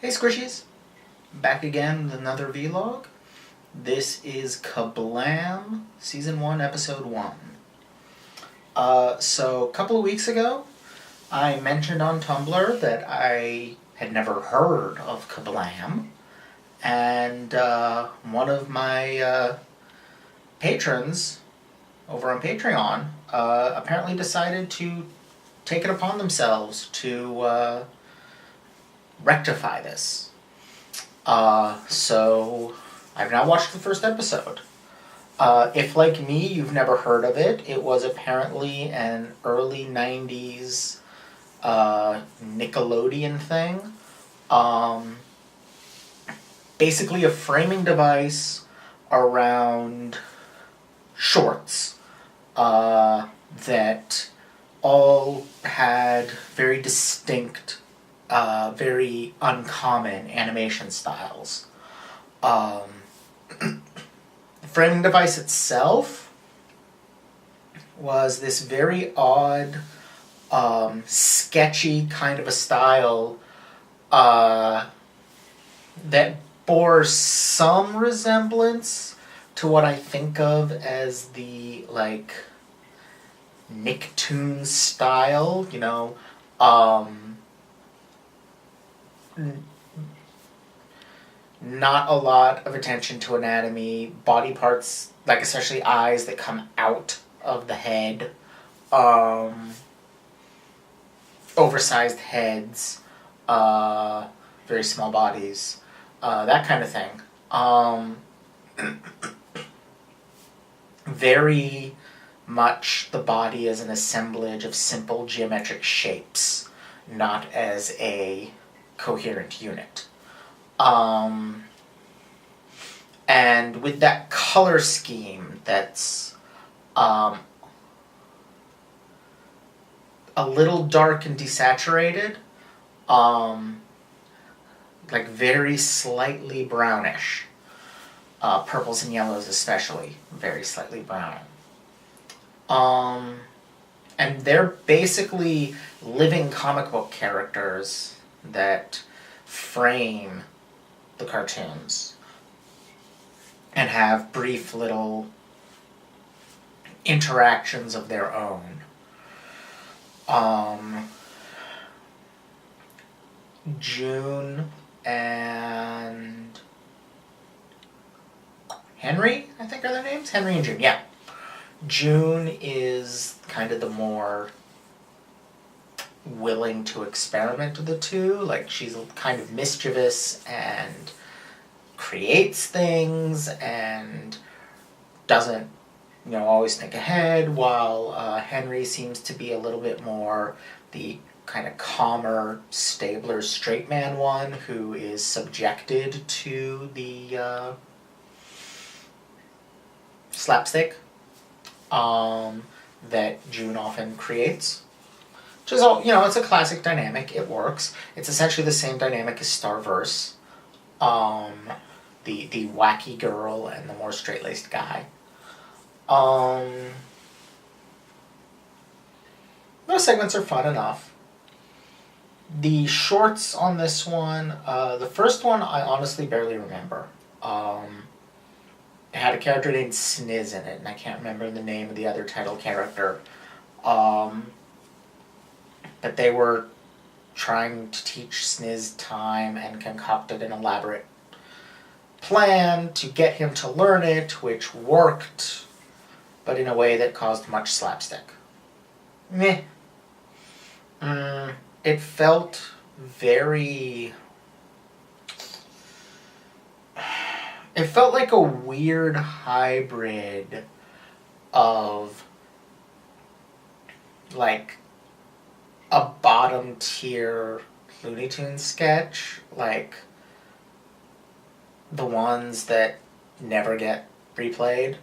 Hey Squishies, back again with another vlog. This is KaBlam, Season 1, Episode 1. So a couple of weeks ago, I mentioned on Tumblr that I had never heard of KaBlam, and one of my patrons over on Patreon apparently decided to take it upon themselves to rectify this. So I've now watched the first episode. If, like me, you've never heard of it, it was apparently an early 90s Nickelodeon thing. Basically a framing device around shorts that all had very distinct, very uncommon animation styles. The framing device itself was this very odd, sketchy kind of a style that bore some resemblance to what I think of as the, like, Nicktoons style, you know, not a lot of attention to anatomy, body parts, like especially eyes that come out of the head, oversized heads, very small bodies, that kind of thing. Very much the body as an assemblage of simple geometric shapes, not as a coherent unit. And with that color scheme that's a little dark and desaturated, like very slightly brownish. Purples and yellows especially, very slightly brown. And they're basically living comic book characters that frame the cartoons and have brief little interactions of their own. June and Henry, I think are their names? Henry and June, yeah. June is kind of the more willing to experiment with the two. Like, she's kind of mischievous and creates things and doesn't, you know, always think ahead, while Henry seems to be a little bit more the kind of calmer, stabler, straight man one who is subjected to the slapstick that June often creates. Which is all, you know, it's a classic dynamic. It works. It's essentially the same dynamic as Starverse. The wacky girl and the more straight-laced guy. Those segments are fun enough. The shorts on this one, the first one I honestly barely remember. It had a character named Sniz in it, and I can't remember the name of the other title character. But they were trying to teach Sniz time and concocted an elaborate plan to get him to learn it, which worked, but in a way that caused much slapstick. Meh. It felt very... It felt like a weird hybrid of, like, a bottom-tier Looney Tunes sketch, like the ones that never get replayed.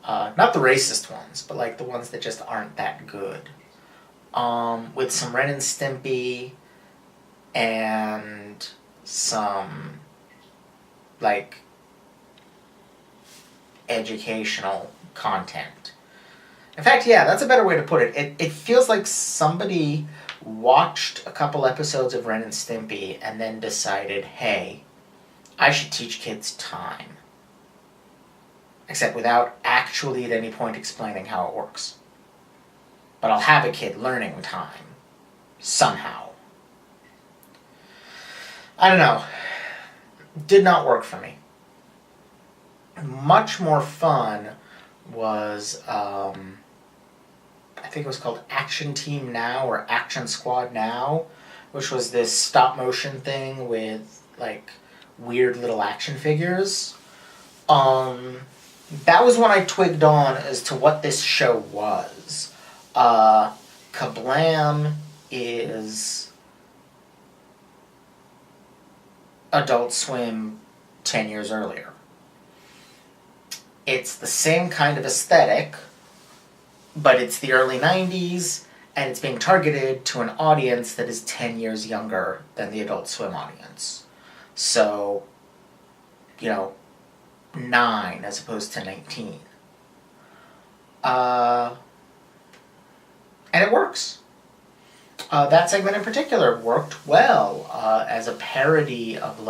Not the racist ones, but like the ones that just aren't that good. With some Ren and Stimpy and some, like, educational content. In fact, yeah, that's a better way to put it. It feels like somebody watched a couple episodes of Ren and Stimpy, and then decided, hey, I should teach kids time. Except without actually at any point explaining how it works. But I'll have a kid learning time. Somehow. I don't know. Did not work for me. Much more fun was, I think it was called Action Team Now or Action Squad Now, which was this stop motion thing with like weird little action figures. That was when I twigged on as to what this show was. KaBlam is Adult Swim 10 years earlier. It's the same kind of aesthetic, but it's the early 90s, and it's being targeted to an audience that is 10 years younger than the Adult Swim audience. So, 9 as opposed to 19. And it works. That segment in particular worked well as a parody of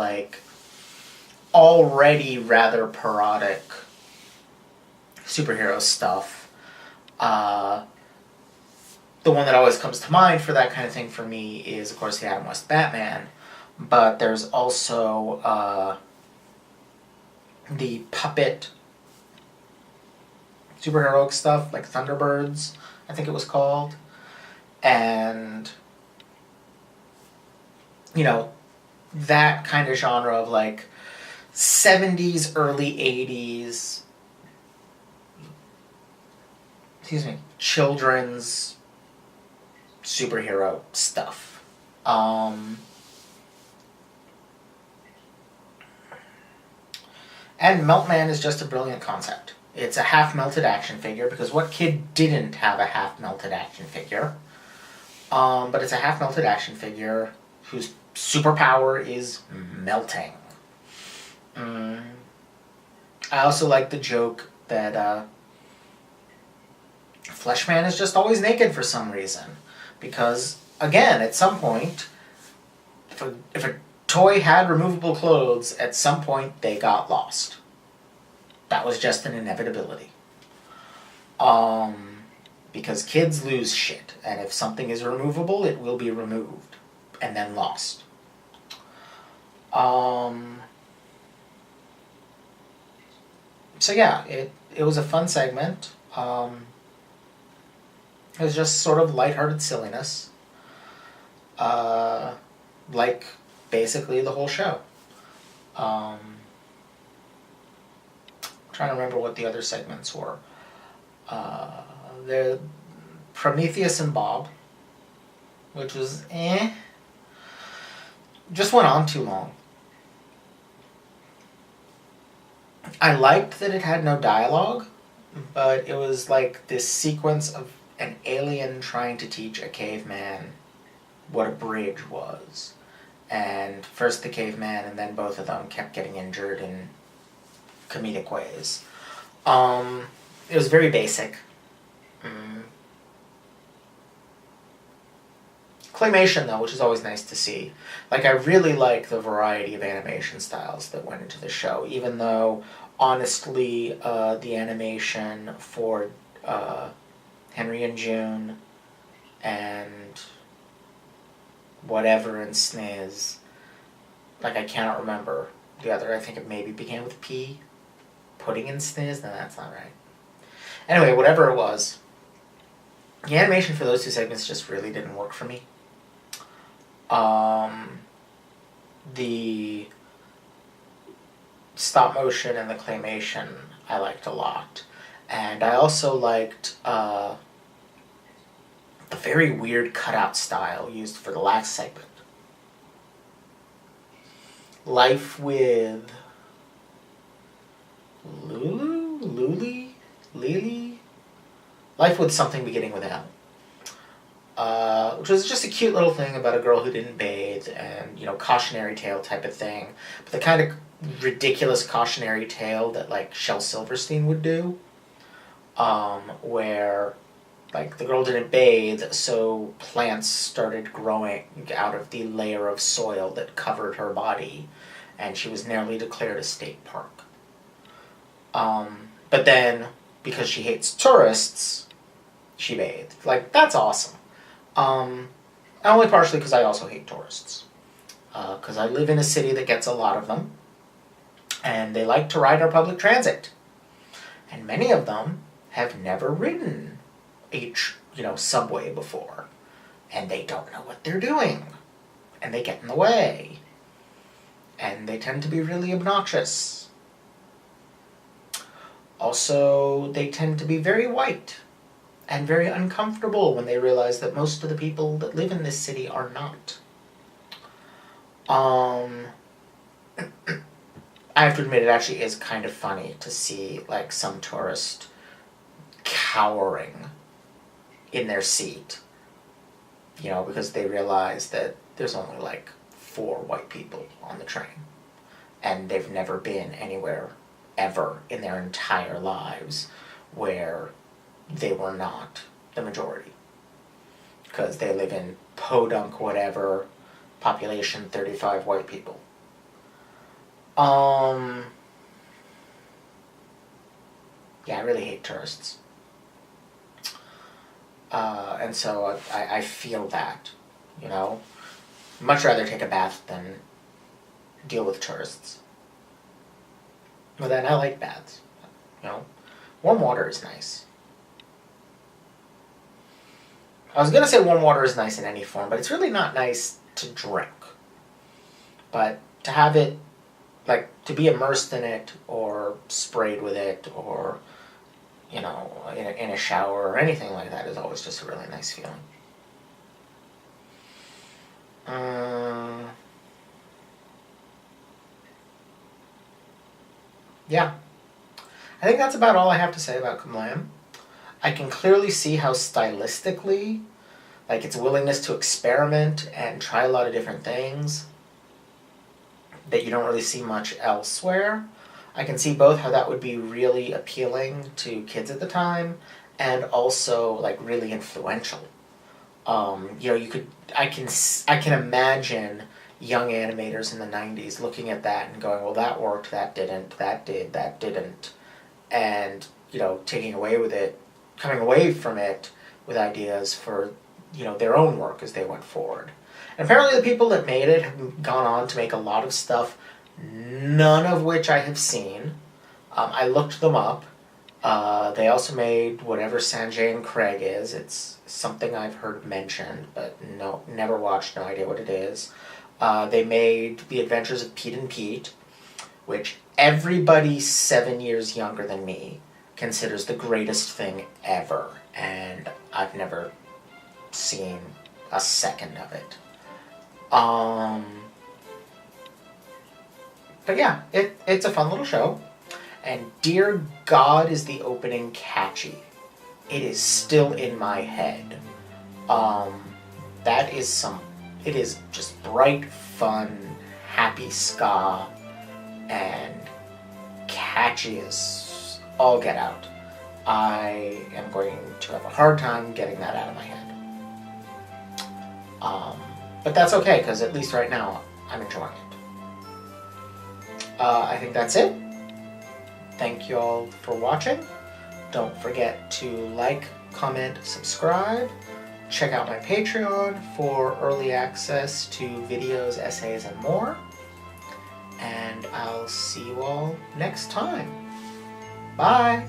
already rather parodic superhero stuff. The one that always comes to mind for that kind of thing for me is, of course, the Adam West Batman. But there's also the puppet superheroic stuff, like Thunderbirds, I think it was called. And, that kind of genre of 70s, early 80s, children's superhero stuff. And Meltman is just a brilliant concept. It's a half-melted action figure, because what kid didn't have a half-melted action figure? But it's a half-melted action figure whose superpower is melting. I also like the joke that Fleshman is just always naked for some reason. Because, again, at some point, if a toy had removable clothes, at some point they got lost. That was just an inevitability. Because kids lose shit, and if something is removable, it will be removed and then lost. So yeah, it was a fun segment. It was just sort of lighthearted silliness. Like basically the whole show. Trying to remember what the other segments were. The Prometheus and Bob, which was just went on too long. I liked that it had no dialogue, but it was like this sequence of an alien trying to teach a caveman what a bridge was. And first the caveman and then both of them kept getting injured in comedic ways. It was very basic. Claymation, though, which is always nice to see. I really like the variety of animation styles that went into the show, even though, honestly, the animation for Henry and June and whatever in Sniz, I cannot remember the other. I think it maybe began with P. Pudding in Sniz? No, that's not right. Anyway, whatever it was, the animation for those two segments just really didn't work for me. The stop motion and the claymation I liked a lot. And I also liked the very weird cutout style used for the last segment. Life with Lily? Life with something beginning with L. Which was just a cute little thing about a girl who didn't bathe and, cautionary tale type of thing. But the kind of ridiculous cautionary tale that, Shel Silverstein would do. Where like the girl didn't bathe, so plants started growing out of the layer of soil that covered her body, and she was nearly declared a state park. But then, because she hates tourists, she bathed. Like, that's awesome. Only partially because I also hate tourists. Because I live in a city that gets a lot of them, and they like to ride our public transit. And many of them have never ridden a subway before, and they don't know what they're doing, and they get in the way, and they tend to be really obnoxious. Also, they tend to be very white and very uncomfortable when they realize that most of the people that live in this city are not. I have to admit, it actually is kind of funny to see like some tourist cowering in their seat, because they realize that there's only like 4 white people on the train, and they've never been anywhere ever in their entire lives where they were not the majority, because they live in podunk whatever, population 35 white people. Yeah, I really hate tourists. And so I feel that, Much rather take a bath than deal with tourists. But then I like baths, Warm water is nice. I was going to say warm water is nice in any form, but it's really not nice to drink. But to have it, like, to be immersed in it, or sprayed with it, or, in a shower, or anything like that is always just a really nice feeling. Yeah. I think that's about all I have to say about KaBlam. I can clearly see how stylistically, like its willingness to experiment and try a lot of different things that you don't really see much elsewhere. I can see both how that would be really appealing to kids at the time, and also like really influential. I can imagine young animators in the 90s looking at that and going, well, that worked, that didn't, that did, that didn't, and coming away from it with ideas for their own work as they went forward. And apparently the people that made it have gone on to make a lot of stuff, none of which I have seen. I looked them up. They also made whatever Sanjay and Craig is. It's something I've heard mentioned, but no, never watched, no idea what it is. They made The Adventures of Pete and Pete, which everybody 7 years younger than me considers the greatest thing ever, and I've never seen a second of it. But yeah, it's a fun little show, and dear God is the opening catchy. It is still in my head. It is just bright, fun, happy ska, and catchy as all get out. I am going to have a hard time getting that out of my head. But that's okay, because at least right now, I'm enjoying it. I think that's it. Thank you all for watching. Don't forget to like, comment, subscribe. Check out my Patreon for early access to videos, essays, and more. And I'll see you all next time. Bye!